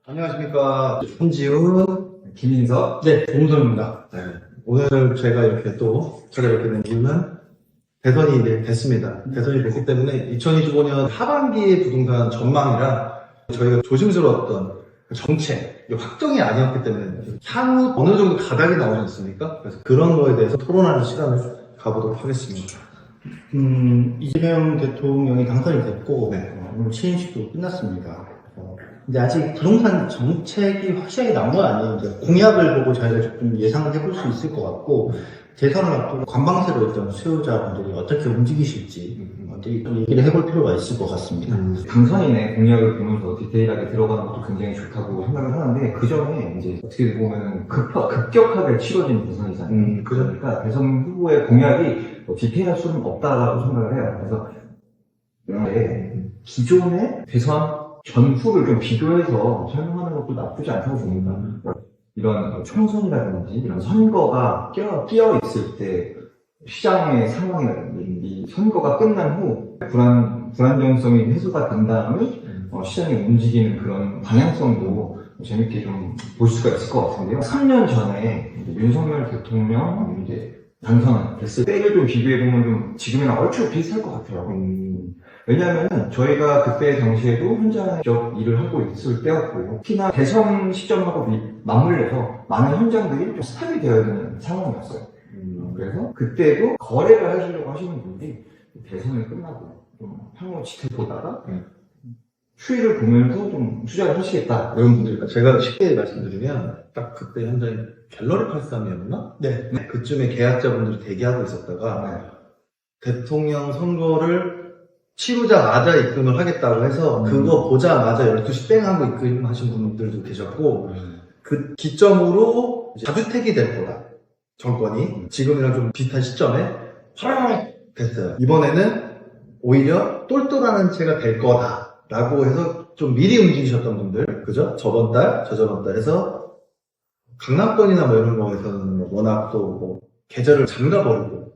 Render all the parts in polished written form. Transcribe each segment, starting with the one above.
안녕하십니까. 손지훈, 김인석. 네, 공선입니다. 네. 오늘 제가 이렇게 또 찾아뵙게 된 이유는 대선이 이제 됐습니다. 대선이 됐기 때문에 2025년 하반기의 부동산 전망이랑 저희가 조심스러웠던 정책, 확정이 아니었기 때문에 향후 어느 정도 가닥이 나오지 않습니까? 그래서 그런 거에 대해서 토론하는 시간을 가보도록 하겠습니다. 이재명 대통령이 당선이 됐고, 네. 오늘 취임식도 끝났습니다. 근데 아직 부동산 정책이 확실하게 나온 건 아니에요. 이제 공약을 보고 저희가 조금 예상을 해볼 수 있을 것 같고, 대선을 앞두고 관방세로 있던 수요자분들이 어떻게 움직이실지 좀 얘기를 해볼 필요가 있을 것 같습니다. 당선인의 공약을 보면서 디테일하게 들어가는 것도 굉장히 좋다고 생각을 하는데, 그 전에 이제 어떻게 보면 급격하게 치러진 대선이잖아요. 그러니까 대선 후보의 공약이 디테일할 수는 없다라고 생각을 해요. 그래서 기존의 대선 전후를 좀 비교해서 설명하는 것도 나쁘지 않다고 봅니다. 이런 총선이라든지 이런 선거가 끼어 있을 때 시장의 상황이라든지 선거가 끝난 후 불안정성이 해소가 된 다음에 시장이 움직이는 그런 방향성도 재밌게 좀 볼 수가 있을 것 같은데요. 3년 전에 윤석열 대통령 이제 당선됐을 때를 좀 비교해보면 좀 지금이랑 얼추 비슷할 것 같아요. 왜냐하면 저희가 그때 당시에도 현장적 일을 하고 있을 때였고, 특히나 대선 시점하고 맞물려서 많은 현장들이 좀 스탑이 되어야 되는 상황이었어요. 그래서 그때도 거래를 하시려고 하시는 분들이 대선이 끝나고 좀 향후 지켜 보다가 추이를 보면서 좀 투자를 하시겠다 이런 분들이니까 제가 쉽게 말씀드리면 딱 그때 현장에 갤러리 83이었나? 네. 그쯤에 계약자분들이 대기하고 있었다가 대통령 선거를 치르자마자 입금을 하겠다고 해서 그거 보자마자 12시 땡 하고 입금하신 분들도 계셨고 그 기점으로 다주택이 될 거다. 정권이 지금이랑 좀 비슷한 시점에 화랑 됐어요. 이번에는 오히려 똘똘한 채가 될 거다 라고 해서 좀 미리 움직이셨던 분들, 그죠? 저번 달, 저저번 달 해서 강남권이나 뭐 이런 거에서는 워낙 또 뭐 계절을 잠가버리고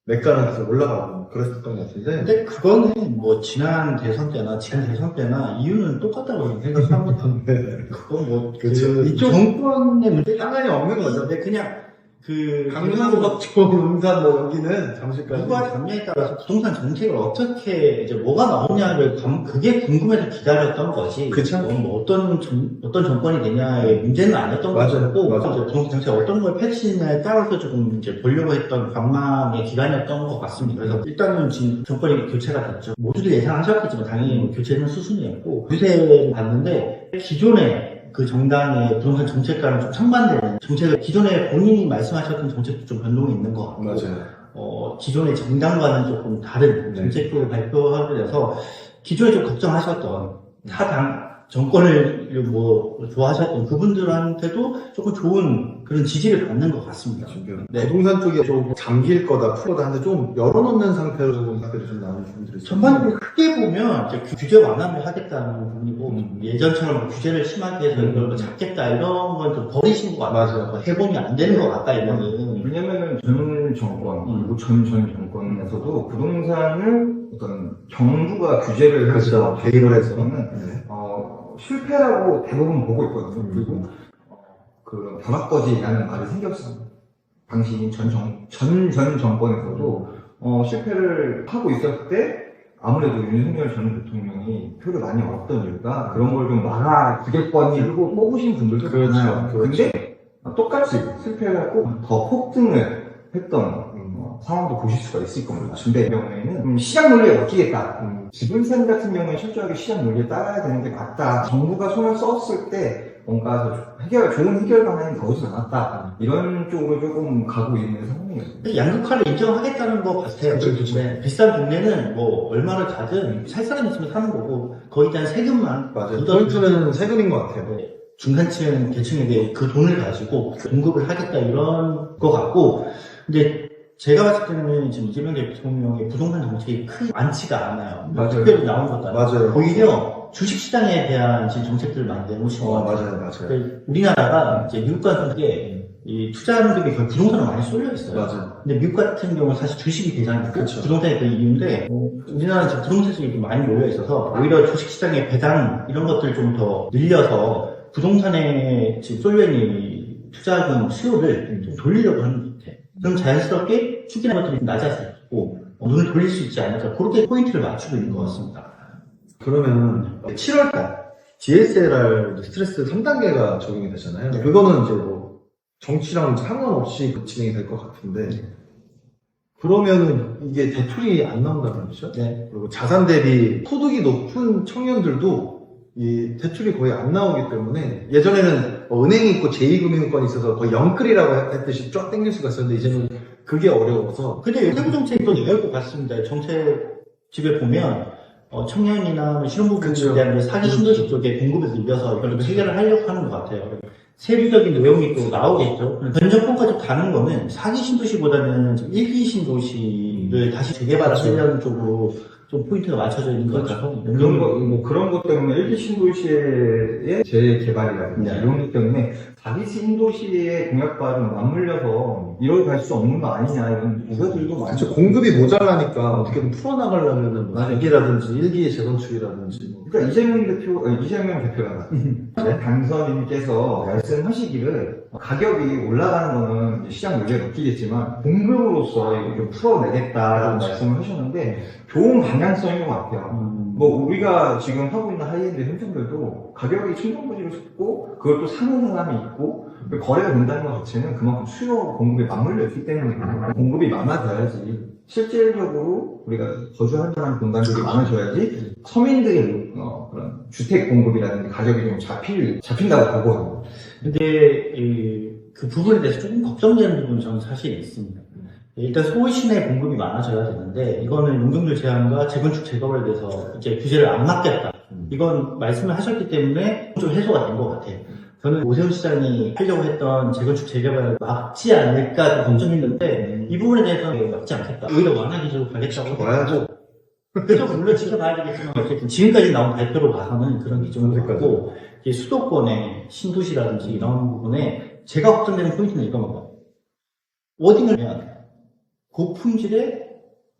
매가는 계속 올라가고 그랬었던 것 같은데. 근데 그거는 뭐 지난 대선 때나 지금 대선 때나 이유는 똑같다고 생각합니다. 그건 뭐 그쵸. 이쪽 정권의 문제 상관이 없는 거죠. 근데 그냥 강남, 박종, 용산 뭐 여기는 잠실까지 누가 잡냐에 따라서 부동산 정책을 어떻게 이제 뭐가 나오냐를 그게 궁금해서 기다렸던 거지. 그쵸. 뭐 어떤 정권이 되냐의 문제는 아니었던 맞아요. 거고, 맞아요. 이제 부동산 정책 어떤 걸 펼치냐에 따라서 조금 이제 보려고 했던 관망의 기간이었던 것 같습니다. 그래서 일단은 지금 정권이 교체가 됐죠. 모두들 예상하셨겠지만 당연히 교체는 수순이었고, 유세를 봤는데 기존의 그 정당의 부동산 정책과는 좀 상반되는 정책을 기존에 본인이 말씀하셨던 정책도 좀 변동이 있는 것 같고, 맞아요. 기존의 정당과는 조금 다른 정책을 발표하게 돼서 기존에 좀 걱정하셨던 타당 정권을 뭐 좋아하셨던 그분들한테도 조금 좋은 그런 지지를 받는 것 같습니다. 네. 부동산 쪽이 좀 잠길 거다, 풀 거다 하는데 좀 열어놓는 상태로 생각들이 좀 나오는 분들이 있어요. 전반적으로 크게 보면 이제 규제 완화를 하겠다는 부분이고, 예전처럼 규제를 심하게 해서 이걸 뭐 잡겠다 이런 건 좀 버리신 것 같아요. 맞아요. 해봄이 안 되는 것 같다 이거는. 왜냐면은 전 정권, 그리고 전 정권에서도 부동산을 어떤 정부가 규제를 해서 개입을 해서 실패라고 대부분 보고 있거든요. 그리고 그 벼락거지라는 말이 생겼어요. 당시 전 정권에서도 실패를 하고 있었을 때 아무래도 윤석열 전 대통령이 표를 많이 얻었던 이유가 그런 걸 좀 막아주겠거니 하고 뽑으신 분들도 많아요. 근데 똑같이 실패를 하고 더 폭등을 했던 상황도 보실 수가 있을 겁니다. 근데 이 경우에는 시장 논리에 맡기겠다. 지분산 같은 경우는 철저하게 시장 논리에 따라야 되는 게 맞다. 정부가 손을 썼을 때 뭔가 좋은 해결 방안이 나오지 않았다. 이런 쪽으로 조금 가고 있는 상황이에요. 양극화를 인정하겠다는 것 같아요. 네. 비싼 동네는 뭐 얼마를 자든 살 사람 있으면 사는 거고 거기에 대한 세금만 맞아요. 포인트는 세금인 것 같아요. 중산층 계층에게 그 돈을 가지고 공급을 하겠다 이런 것 같고, 근데 제가 봤을 때는 지금 이재명 대통령의 부동산 정책이 크게 많지가 않아요. 맞아요. 특별히 나온 것도 아니고. 맞아요. 오히려 주식시장에 대한 지금 정책들을 많이 내놓으신 것 같아요. 맞아요. 우리나라가 이제 미국과 함께 이 투자자들이 거의 부동산을 많이 쏠려 있어요. 맞아요. 근데 미국 같은 경우는 사실 주식이 대장이고 그쵸. 부동산이 그 이유인데, 우리나라는 지금 부동산 수익이 많이 몰려 있어서 오히려 주식시장의 배당 이런 것들을 좀 더 늘려서 부동산에 지금 솔ven이 투자금 수요를 좀 돌리려고 하는 것 같아요. 그럼 자연스럽게 축이나 것들이 좀 낮아지고 눈을 돌릴 수 있지 않을까 그렇게 포인트를 맞추고 있는 것 같습니다. 그러면 7월달 DSLR 스트레스 3단계가 적용이 되잖아요. 네. 그거는 이제 뭐 정치랑 상관없이 진행이 될 것 같은데 그러면은 이게 대출이 안 나온다는 거죠? 네. 그리고 자산 대비 소득이 높은 청년들도 이 대출이 거의 안 나오기 때문에 예전에는 은행이 있고 제2금융권이 있어서 거의 영끌이라고 했듯이 쫙 땡길 수가 있었는데 이제는 그게 어려워서 근데 세부 정책도 내놓을 것 같습니다. 정책 집에 보면 청년이나 신혼부부에 그쵸. 대한 사기 신도시 쪽에 공급을 늘려서 이걸 좀 해결을 하려고 하는 것 같아요. 세부적인 내용이 또 나오겠죠. 전 정권까지 가는 거는 사기 신도시보다는 좀 일기 신도시를 다시 재개발하려는 쪽으로 좀 포인트가 맞춰져 있는 것 같아서 그런 것 때문에 일기 신도시의 재개발이라든지 네. 이런 것 때문에 자기 신도시의 공약과 좀 맞물려서 이뤄갈 수 없는 거 아니냐 이런 우려들도 많죠. 그렇죠. 공급이 모자라니까 어떻게든 풀어나가려면은 뭐 맞아요. 단기라든지 일기의 재건축이라든지 뭐. 그러니까 이재명 대표가 당선인께서 말씀하시기를 가격이 올라가는 거는 이제 시장 논리에 먹히겠지만 공급으로서 이거 좀 풀어내겠다라는 그렇죠. 말씀을 하셨는데 좋은 방향성인 것 같아요. 뭐 우리가 지금 하고 있는 하이엔드 현장들도 가격이 충분부지로 섰고 그걸 또 사는 사람이 있고 거래가 된다는 것 자체는 그만큼 수요 공급에 맞물려 있기 때문에 공급이 많아져야지 실질적으로 우리가 거주한다는 공간들이 많아져야지 서민들의 그런 주택 공급이라든지 가격이 좀 잡힌다고 보거든요. 근데 그 부분에 대해서 조금 걱정되는 부분은 저는 사실 있습니다. 일단 소시내 공급이 많아져야 되는데 이거는 용적률 제한과 재건축 재개발에 대해서 이제 규제를 안 막겠다. 이건 말씀을 하셨기 때문에 좀 해소가 된 것 같아요. 저는 오세훈 시장이 하려고 했던 재건축 재개발을 막지 않을까 걱정했는데 이 부분에 대해서는 막지 않겠다. 오히려 완화 기조로 가겠다고 와야죠. 그래서 물론 지켜봐야 되겠지만 어쨌든 지금까지 나온 발표로 봐서는 그런 기조인 것 같고 이제 수도권의 신도시라든지 나오는 부분에 제가 걱정되는 포인트는 이겁니다. 워딩을 하면 고품질의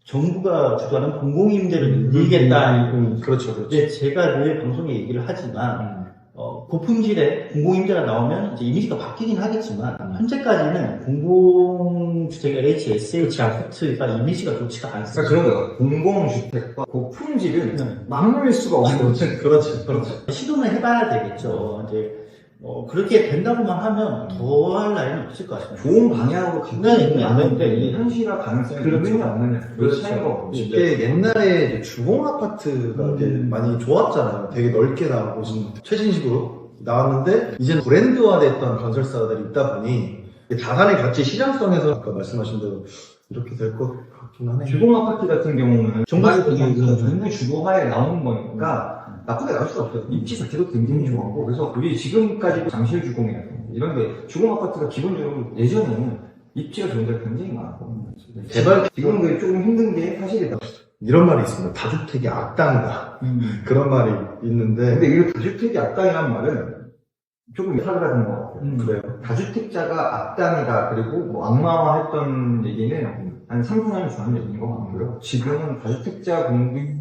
정부가 주도하는 공공임대를 늘리겠다. 그렇죠. 근데 제가 늘 방송에 얘기를 하지만 고품질의 공공임대가 나오면 이제 이미지가 바뀌긴 하겠지만 현재까지는 공공주택 LHSH 아파트가 이미지가 좋지가 않습니다. 그러니까 그런 거예요. 공공주택과 고품질을 네. 맞물릴 수가 없는 거죠. 그렇죠. 시도는 해봐야 되겠죠. 이제 그렇게 된다고만 하면 더할 나위는 없을 것 같습니다. 좋은 방향으로 가고 네, 있는 않는데 네. 이 현실화 가능성이 그렇죠. 있느냐 없느냐 그 차이가 없고 이게 옛날에 이제 주공 아파트가 이렇게 많이 좋았잖아요. 되게 넓게 나오고 최신식으로 나왔는데 이제는 브랜드화됐던 건설사들이 있다 보니 다산의 가치 시장성에서 아까 말씀하신 대로 이렇게 될 것 같긴 하네요. 주공 아파트 같은 경우는 정부 정부 주거하에 나오는 거니까 나쁘게 나올 수가 없어요. 입지 자체도 굉장히 좋았고 그래서 우리 지금까지도 장실 주공이라든지 이런 데 주공 아파트가 기본적으로 예전에는 입지가 좋은 데가 굉장히 많았거든요. 개발 지금은 그게 조금 힘든 게 사실이다. 이런 말이 있습니다. 다주택이 악당이다. 그런 말이 있는데 근데 이거 다주택이 악당이라는 말은 조금 사그라든 것 같아요. 그래요. 다주택자가 악당이다 그리고 뭐 악마화했던 얘기는 한 3, 4년 전에 얘기인 것 같고요. 지금은 다주택자 공급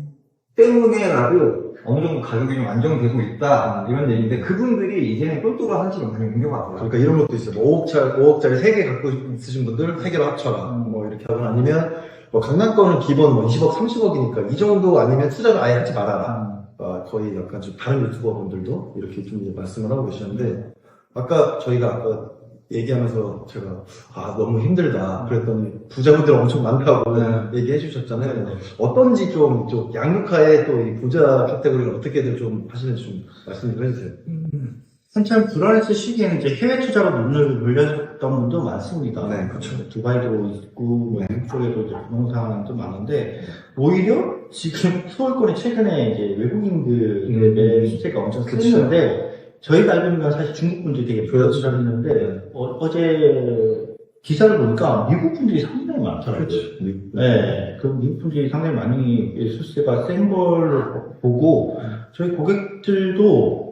때문에라도 어느 정도 가격이 좀 안정되고 있다 이런 얘기인데 그분들이 이제는 똘똘한 한식을 많이 옮겨가고요 그러니까 이런 것도 있어요. 뭐 5억짜리 3개 갖고 있으신 분들 3개로 합쳐라. 뭐 이렇게 하거나 아니면 뭐 강남권은 기본 뭐 20억, 30억이니까 이 정도 아니면 투자를 아예 하지 말아라. 거의 약간 좀 다른 유튜버 분들도 이렇게 좀 이제 말씀을 하고 계시는데 아까 저희가 얘기하면서 제가 너무 힘들다 그랬더니 부자분들 엄청 많다고 얘기해 주셨잖아요. 어떤지 좀 양극화의 또 이 부자 카테고리를 어떻게들 좀 하시는지 좀 말씀 좀 해주세요. 한참 불안했을 시기에는 이제 해외 투자로 눈을 돌렸던 분도 많습니다. 네, 그렇죠. 두바이도 있고, 뭐, 미국 쪽에도 이제 부동산도 많은데, 오히려 지금 서울권에 최근에 이제 외국인들의 매수세가 엄청 셌는데, 저희가 알고 있는 건 사실 중국 분들이 되게 부자를 했는데, 어제 기사를 보니까 미국 분들이 상당히 많더라고요. 네, 그 미국 분들이 상당히 많이 매수세가 센 걸 보고, 저희 고객들도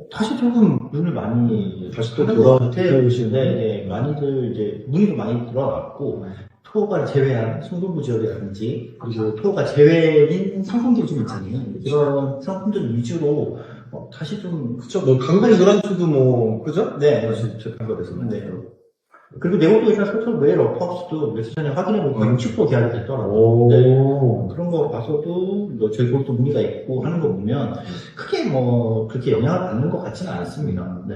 다시 조금 눈을 많이 다시 또 하는 것 같아요. 돌아오시는데 네, 많이들 이제 문의도 많이 들어왔고 토호가 제외한 송도부 지역이라든지 그리고 토호가 제외인 상품들 좀 있잖아요. 이런 상품들 위주로 다시 좀 그쵸. 뭐, 강북 그란츠도 뭐, 그죠? 네. 다시 재판가 돼서. 네. 그리고 내국도이나 소셜웨이 러프하우스도 며칠 전에 확인해보면 60% 계약이 됐더라고요. 네. 그런 거 봐서도 뭐 저희 것도 문의가 있고 하는 거 보면 크게 뭐 그렇게 영향을 받는 것 같지는 않습니다. 네.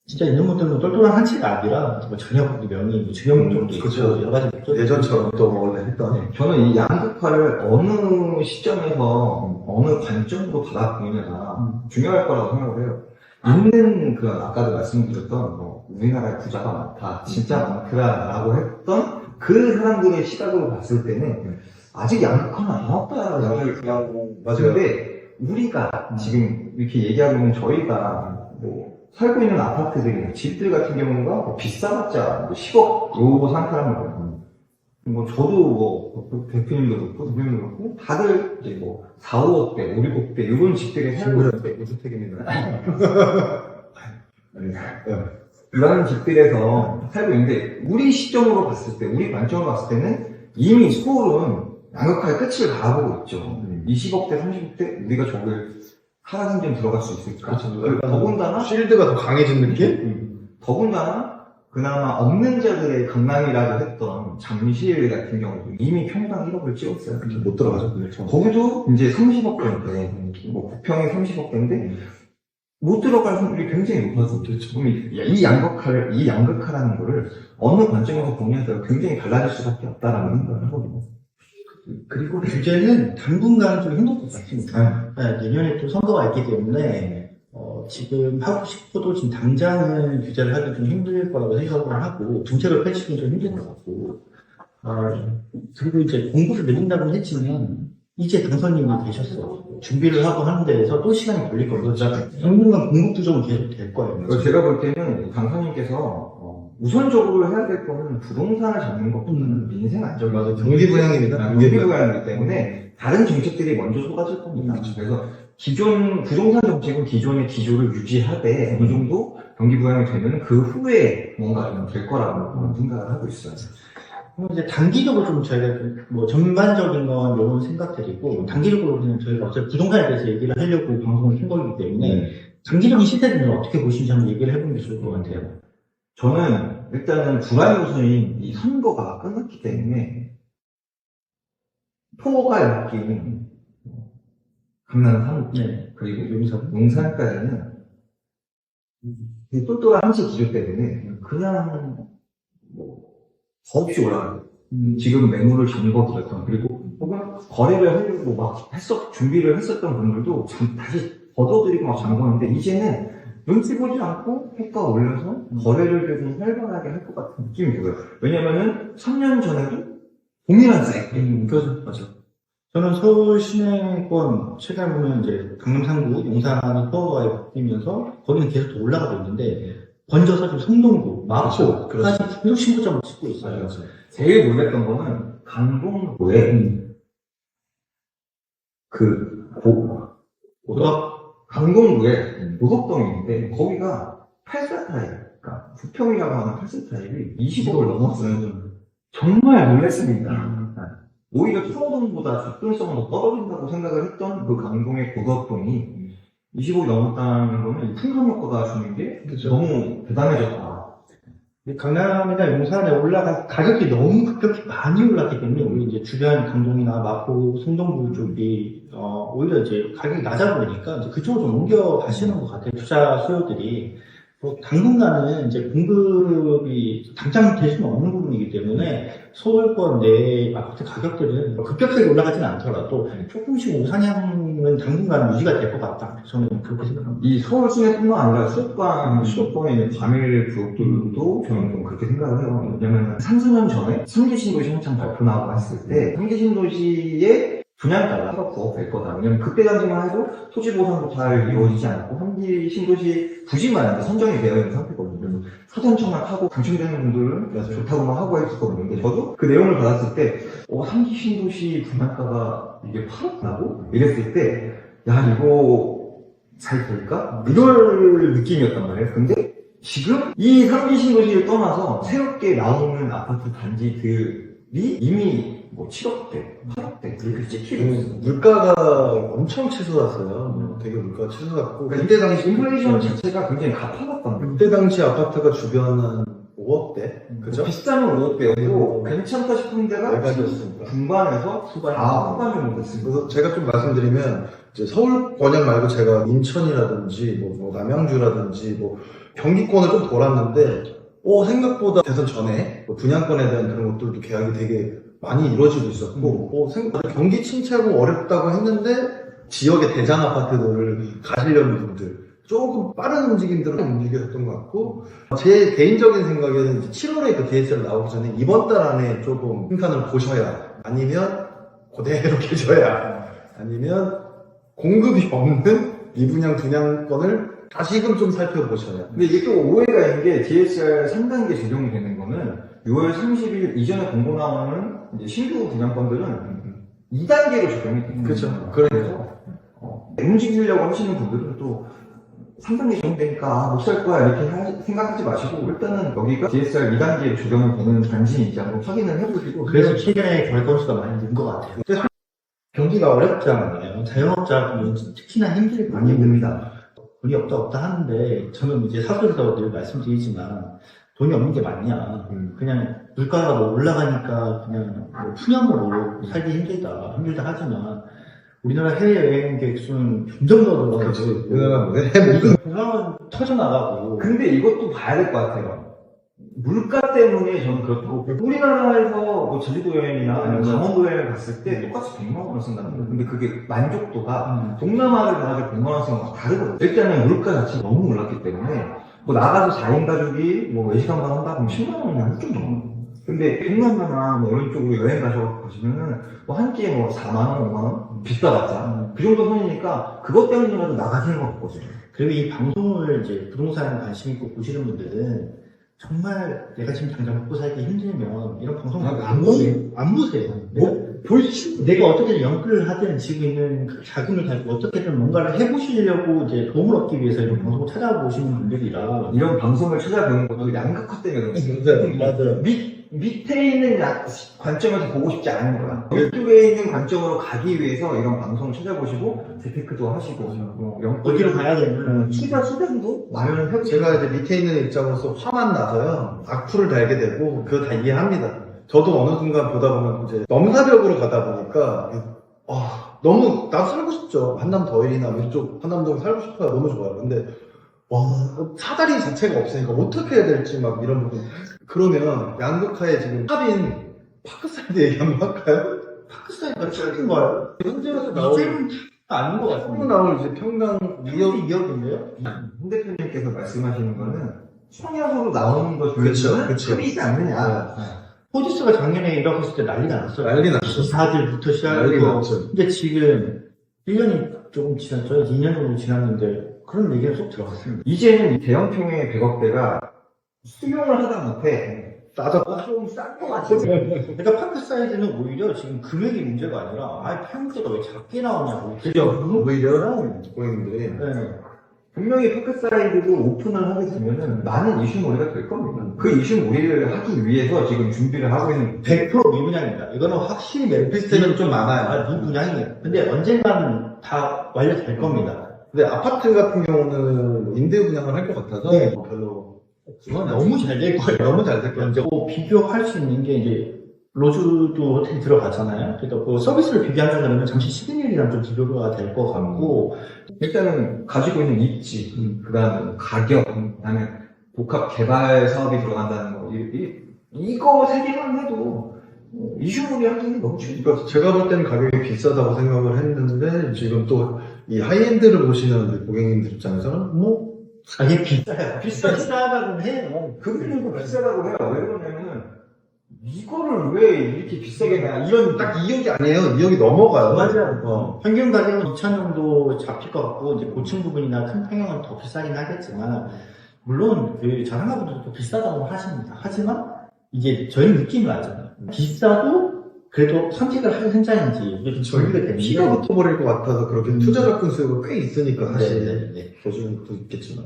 진짜 있는 분들은 똘똘한 한치가 아니라 뭐 전역 명의, 뭐 증여 목적도 있고 그쵸. 여러 가지 목적이 예전처럼 또 원래 했던. 저는 이 양극화를 어느 시점에서 어느 관점으로 받아보느냐가 중요할 거라고 생각을 해요. 있는 그 아까도 말씀드렸던 뭐 우리나라에 부자가 많다, 진짜 많더라라고 했던 그 사람들의 시각으로 봤을 때는 아직 양극화는 안 왔다라고 그냥 맞아요. 근데 우리가 지금 이렇게 얘기하고 있는 저희가 뭐 살고 있는 아파트들이나 집들 같은 경우가 뭐 비싸봤자 뭐 10억 요거 산 사람들 뭐 저도 뭐 대표님도 그렇고 대표님도 그렇고 다들 이제 뭐 4, 5억대, 5, 6억대 이런 집들에 살고 있는데 무주택입니다. 이런 집들에서 살고 있는데 우리 시점으로 봤을 때 우리 관점으로 봤을 때는 이미 서울은 양극화의 끝을 바라보고 있죠. 20억대, 30억대 우리가 저걸 하나생점 들어갈 수 있을까? 그렇죠. 더군다나 쉴드가 더 강해진 느낌? 더군다나 그나마 없는 자들의 강남이라고 했던 잠실 같은 경우도 이미 평당 1억을 찍었어요. 못 들어가죠. 거기도 이제 30억대인데, 뭐 9평에 30억대인데, 못 들어갈 확률이 굉장히 높아서, 이 양극화라는 거를 어느 관점에서 보냐에 따라 굉장히 달라질 수밖에 없다라는 생각을 하거든요. 그리고 규제는 당분간 좀 힘들 것 같습니다. 네, 내년에 또 선거가 있기 때문에 지금 하고 싶어도 지금 당장은 규제를 하기 좀 힘들 거라고 생각을 하고 정책을 펼치기 좀 힘들 것 같고 그리고 이제 공부를 늘린다고는 했지만 이제 당선인이 되셨어요. 준비를 하고 하는 데에서 또 시간이 걸릴 겁니다. 당분간 공급 부족은 계속 될 거예요. 제가 볼 때는 당선인께서 우선적으로 해야 될 거는 부동산을 잡는 것보다는 민생 안정. 맞아. 경기 부양입니다. 경기 부양이기 때문에 다른 정책들이 먼저 쏟아질 겁니다. 그래서 기존 부동산 정책은 기존의 기조를 유지하되 어느 정도 경기 부양이 되면 그 후에 뭔가 좀 될 거라고 생각을 하고 있어요. 이제 단기적으로 좀 저희가 뭐 전반적인 건 이런 생각들이고 단기적으로 그냥 저희가 어차피 부동산에 대해서 얘기를 하려고 방송을 킨 거기 때문에 장기적인 시세는 어떻게 보시는지 한번 얘기를 해보는 게 좋을 것 같아요. 저는 일단은 불안 요소인 이 선거가 끝났기 때문에 토가 엮인 강남 3구 그리고 용산까지는 이 똘똘한 한치 기조 때문에 그냥 뭐 더없이 올라가요. 지금 매물을 잠궈두었던 그리고 혹은 거래를 하려고 막 준비를 했었던 분들도 다시 걷어들이고 막 잠궜는데 이제는 눈치 보지 않고 호가 올려서 거래를 좀 활발하게 할 것 같은 느낌이 들어요. 왜냐면은 3년 전에도 동일한 사이클. 그렇죠. 맞아. 저는 서울 시내권 최근에 보면 이제 강남 3구 용산이 코어가에 바뀌면서 거기는 계속 더 올라가고 있는데 번져서 지금 성동구, 마포까지 계속 신고점을 찍고 있어요. 제일 놀랬던 거는 강동구에 강동구에 고덕동이 있는데 거기가 8세 타입, 그러니까 9평이라고 하는 8세 타입이 20억을 넘었어요. 정말 놀랐습니다. 오히려 청동보다 접근성은 더 떨어진다고 생각을 했던 그 강동의 고덕동이 20억이 넘었다는 거는 풍선 효과가 주는 게 너무 대단해졌다. 강남이나 용산에 올라간 가격이 너무 급격히 많이 올랐기 때문에 우리 이제 주변 강동이나 마포, 성동구 쪽이 오히려 이제 가격이 낮아 보이니까 이제 그쪽으로 좀 옮겨 가시는 것 같아요. 투자 수요들이. 당분간은 이제 공급이 당장 될 수는 없는 부분이기 때문에 서울권 내 아파트 가격들은 급격하게 올라가지는 않더라도 조금씩 우상향은 당분간 유지가 될 것 같다. 저는 그렇게 생각합니다. 이 서울 시내뿐만 아니라 수도권에 있는 과밀 구역들도 저는 좀 그렇게 생각을 해요. 왜냐면 3, 4년 전에 3기 신도시 한창 발표 나오고 했을 때 3기 신도시의 분양가가 8억, 9억 될 거다. 왜냐면 그때 당시만 해도 토지 보상도 잘 이루어지지 않고 3기 신도시 부지만 선정이 되어 있는 상태거든요. 그래서 사전청약 하고 당첨되는 분들은 좋다고만 하고 했었거든요. 근데 저도 그 내용을 받았을 때 3기 신도시 분양가가 이게 8억 나고? 이랬을 때 야 이거 잘 될까? 이럴 느낌이었단 말이에요. 근데 지금 이 3기 신도시를 떠나서 새롭게 나오는 아파트 단지들이 이미 뭐 7억대, 8억대 이렇게 찍히고 있어요. 물가가 엄청 치솟았어요. 되게 물가가 치솟았고 그때 당시 인플레이션 자체가 굉장히 가파랐단 말이에요. 그때 당시 아파트가 주변 한 5억대 그죠? 비싸면 5억대였고 괜찮다 싶은 데가 내가 줬으니까. 중반에서 후반 정도 됐습니다. 그래서 제가 좀 말씀드리면 이제 서울 권역 말고 제가 인천이라든지 뭐 남양주라든지 뭐 경기권을 좀 돌았는데 생각보다 대선 전에 뭐 분양권에 대한 그런 것들도 계약이 되게 많이 이루어지고 있었고 생각보다 경기 침체하고 어렵다고 했는데 지역의 대장 아파트들을 가시려는 분들 조금 빠른 움직임들을 움직였던 것 같고 제 개인적인 생각에는 7월에 그 DSL 나오기 전에 이번 달 안에 조금 생산을 보셔야 아니면 그대로 계셔야 아니면 공급이 없는 미분양 분양권을 다시금 좀 살펴보셔야 근데 이게 또 오해가 있는 게 DSR 3단계 적용이 되는 거는 6월 30일 이전에 공고 나오는 이제 신규 분양권들은 2단계로 적용이 됩니다. 그렇죠. 그래서 움직이려고 하시는 분들은 또 3단계 적용되니까 못 살 거야 이렇게 생각하지 마시고 일단은 여기가 DSR 2단계로 적용이 되는 단지인지 한번 확인을 해보시고 그래서 최근에 결 건수가 많이 는 것 같아요. 경기가 어렵잖아요. 자영업자분은 특히나 많이 힘듭니다. 돈이 없다 하는데 저는 이제 사소에서 늘 말씀드리지만 돈이 없는 게 맞냐. 그냥 물가가 뭐 올라가니까 그냥 뭐 푸념으로 살기 힘들다 하지만 우리나라 해외여행 계획 수는 점점 더 늘어나고 있고 우리나라 뭐 공항은 터져나가고 근데 이것도 봐야 될 것 같아요. 물가 때문에 저는 그렇고 우리나라에서 뭐 제주도 여행이나 아니면 강원도 여행을 갔을 때 똑같이 100만 원을 쓴다는 거예요. 근데 그게 만족도가 동남아를 가가지고 100만 원 쓰는 거랑 다르거든요. 일단은 물가 자체가 너무 올랐기 때문에 뭐 나가서 4인 가족이 뭐 외식 한번 한다 그러면 10만 원이나 훌쩍 넘어요. 근데 동남아나 뭐 이런 쪽으로 여행 가시면은 뭐 한 끼에 뭐 4만 원, 5만 원 비싸봤자 그 정도 선이니까 그것 때문이라도 나가시는 것 같거든요. 그리고 이 방송을 이제 부동산에 관심 있고 보시는 분들은 정말 내가 지금 당장 먹고 살기 힘들면 이런 방송 안 보세요. 내가 어떻게든 연끌을 하든 지금 있는 그 자금을 가지고 어떻게든 뭔가를 해보시려고 이제 도움을 얻기 위해서 이런 방송을 찾아보시는 분들이라 이런 방송을 찾아보는 것도 양극화 때문에 그렇습니다. 맞아요. 밑에 있는 관점에서 보고 싶지 않은 거야. 위쪽에 있는 관점으로 가기 위해서 이런 방송을 찾아보시고 재테크도 하시고 뭐 어디로 가야 되는 투자 수단도 마련을 해보시고 제가 이제 밑에 있는 입장으로서 화만 나서요 악플을 달게 되고 그거 다 이해합니다. 저도 어느 순간 보다 보면 이제 넘사벽으로 가다 보니까 너무 나도 살고 싶죠. 한남 더일이나 이쪽 한남동 살고 싶어요. 너무 좋아요. 근데 사다리 자체가 없으니까 어떻게 해야 될지 막 이런 부분. 그러면 양극화에 지금 합인 파크사이드 얘기 한번 할까요? 파크사이드가 작은 거예요. 현재로서 이제는 아닌 것 앞으로 같습니다. 나올 이제 평당 2억인데요? 홍 대표님께서 말씀하시는 거는 청약으로 나오는 것 그쵸, 중에서는 그쵸. 합의지 않느냐. 호지스가 작년에 1억 했을 때 난리가 났어요. 난리 났죠. 기사들부터 난리 시작해서. 났죠. 근데 지금 1년이 조금 지났죠. 2년 정도 지났는데 그런 얘기가 쏙 들어갔습니다. 이제는 이 대형평의 100억대가 수용을 하다못해 좀 싼 것 같아요. 그러니까 파크사이드는 오히려 지금 금액이 문제가 아니라 평대가 왜 작게 나오냐고. 오히려 고객님들이 네. 분명히 파크사이드도 오픈을 하게 되면은 많은 이슈몰이가 될 겁니다. 그 이슈몰이를 하기 위해서 지금 준비를 하고 있는 100% 미분양입니다. 이거는 확실히 멤피스는 좀 많아요. 미분양이에요. 근데 언젠가는 다 완료될 겁니다. 근데 아파트 같은 경우는 임대 분양을 할 것 같아서 네. 별로 이건 너무 잘 될 거예요. 너무 잘 될 거예요. 이제 비교할 수 있는 게 이제 로즈도 호텔 들어가잖아요. 그러니까 그 서비스를 비교한다면 잠시 시그널이랑 좀 비교가 될 것 같고 일단은 가지고 있는 입지, 그 다음에 가격, 그 다음에 복합 개발 사업이 들어간다는 거, 이거 세 개만 해도 이슈몰이 하기는 너무 쉽죠. 그러니까 제가 볼 때는 가격이 비싸다고 생각을 했는데 지금 또 이 하이엔드를 보시는 고객님들 입장에서는 이게 비싸요. 비싸다고 해요. 그분들도 비싸다고 해요. 왜 그러냐면은 이거를 왜 이렇게 비싸게 내? 이런 딱 2억이 아니에요. 2억이 넘어가요. 맞아요. 평균 가격은 2천 정도 잡힐 것 같고 이제 고층 부분이나 큰 평형은 더 비싸긴 하겠지만 물론 그 자랑가분들도 비싸다고 하십니다. 하지만 이게 저희는 느낌을 알잖아요. 비싸도 그래도 선택을 할 현장인지 이게 정리가 되면 피가 붙어버릴 것 같아서 그렇게 투자 접근 수요가 꽤 있으니까 사실 네. 보시는 것도 있겠지만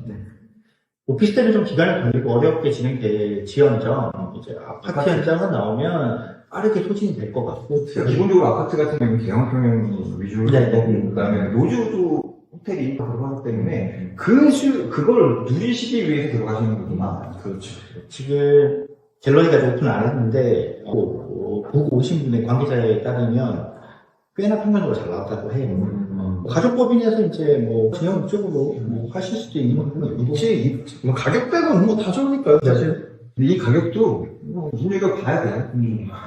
오피스텔은 좀 기간이 걸리고 어렵게 진행될 지연점 이제 아파트 현장은 나오면 빠르게 소진이 될 것 같고. 기본적으로 아파트 같은 경우는 대형 평형이 위주로 네, 네. 되고 그다음에 노주도 호텔이 들어가기 때문에 그걸 누리시기 위해서 들어가시는 분이 많아요. 그렇죠. 지금 갤러리가 오픈을 안 했는데 보고 오신 분의 관계자에 따르면 꽤나 평면으로 잘 나왔다고 해요. 가족법인에서 이제 뭐 그냥 이쪽으로 뭐 하실 수도 있는 부분이 있고. 뭐 가격 빼고는 뭐 다 좋으니까요, 사실. 근데 이 가격도 우리가 봐야 돼요.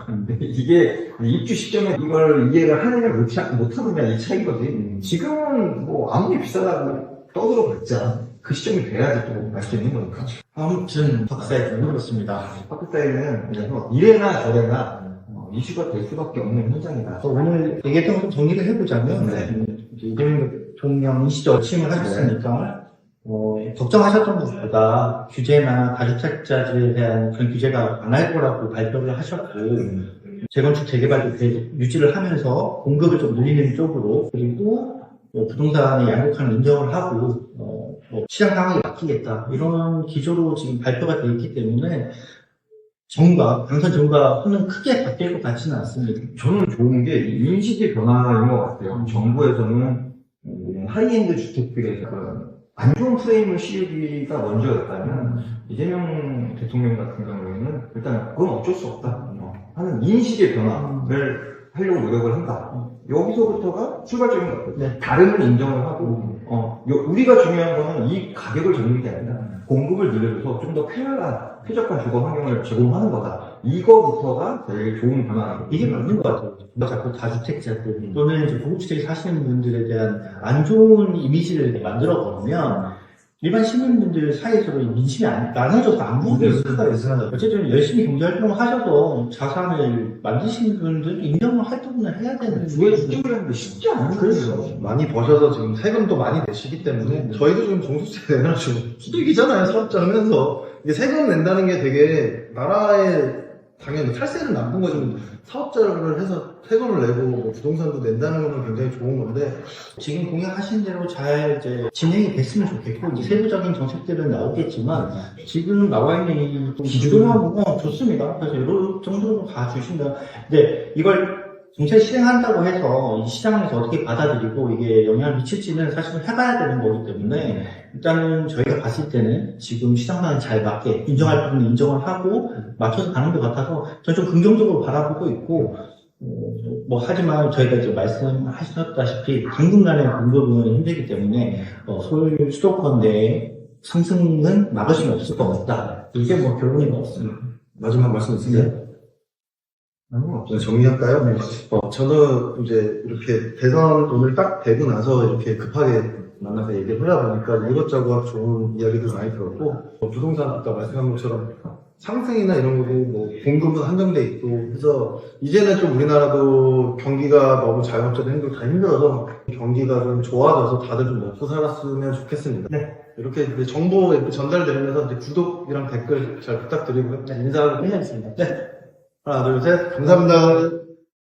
근데 이게 입주 시점에 이걸 이해를 하느냐 못하느냐 이 차이거든. 지금은 뭐 아무리 비싸다고 떠들어봤자 그 시점이 돼야지 또 갈 수 있는 거니까. 아무튼 박사에 그렇습니다. 아파트 사이는 그래서 이래나 저래나 이슈가 될 수밖에 없는 현장이다. 오늘 얘기했던 것좀 정리를 해보자면 네. 이제 이재명 대통령 시절 취임을 하셨으니까 걱정하셨던 것보다 규제나 다주택자들에 대한 그런 규제가 안 할 거라고 발표를 하셨고 재건축 재개발도 계속 유지를 하면서 공급을 좀 늘리는 쪽으로 그리고 부동산의 양극화는 인정을 하고 시장 상황에 맡기겠다 이런 기조로 지금 발표가 되어 있기 때문에 당선 정부가 흐는 크게 바뀔 것 같지는 않습니다. 저는 좋은 게 인식의 변화인 것 같아요. 정부에서는 하이엔드 주택들에 안 좋은 프레임을 씌우기가 먼저였다면 이재명 대통령 같은 경우에는 일단 그건 어쩔 수 없다 하는 인식의 변화를 하려고 노력을 한다. 여기서부터가 출발점인 것 같아요. 네. 다름을 인정을 하고 우리가 중요한 거는 이 가격을 잡는 게 아니라 공급을 늘려줘서 좀 더 쾌적한 주거 환경을 제공하는 거다. 이거부터가 되게 좋은 변화라고. 이게 맞는 것 같아요. 자꾸 다주택자들 또는 이제 고급주택에 사시는 분들에 대한 안 좋은 이미지를 만들어 버리면 일반 시민분들 사이에서도 민심이 나눠져서 안 보는 수가 있어요. 어쨌든 열심히 경제활동을 하셔서 자산을 만드시는 분들 인정을 활동을 해야 되는 왜 수익을 하는데 쉽지 않은 거죠. 많이 버셔서 지금 세금도 많이 내시기 때문에 저희도 지금 종소세 내가지고 수익이잖아요, 사업자 하면서. 이게 세금 낸다는 게 되게 나라에 당연히 탈세는 나쁜 거지만 사업자를 해서 세금을 내고 뭐 부동산도 낸다는 거는 굉장히 좋은 건데 지금 공약하신 대로 잘 이제 진행이 됐으면 좋겠고 이제 세부적인 정책들은 나오겠지만 지금 나와 있는 이 기준하고 좋습니다. 그래서 이런 정도로 가주시면 근데 이걸 정책 실행한다고 해서 이 시장에서 어떻게 받아들이고 이게 영향을 미칠지는 사실은 해봐야 되는 거기 때문에 일단은 저희가 봤을 때는 지금 시장 상황에 잘 맞게 인정할 부분은 인정을 하고 맞춰서 가는 것 같아서 저는 좀 긍정적으로 바라보고 있고 하지만 저희가 이제 말씀하셨다시피 당분간의 공급은 힘들기 때문에 서울 수도권 내에 상승은 막을 수는 없을 것 같다. 이게 결론인 것 같습니다. 마지막 말씀 있으세요? 정리할까요? 네. 저는 이제 이렇게 대선 오늘 딱 되고 나서 이렇게 급하게 만나서 얘기를 하다 보니까 이것저것 좋은 이야기들 많이 들었고 부동산 아까 말씀한 것처럼 상승이나 이런 것도 공급은 한정돼 있고 해서 이제는 좀 우리나라도 경기가 너무 자영업자들 다 힘들어서 경기가 좀 좋아져서 다들 좀 먹고 살았으면 좋겠습니다. 네. 이렇게 이제 정보 이렇게 전달드리면서 이제 구독이랑 댓글 잘 부탁드리고요. 인사를 해야겠습니다. 네. 하나, 둘, 셋. 감사합니다.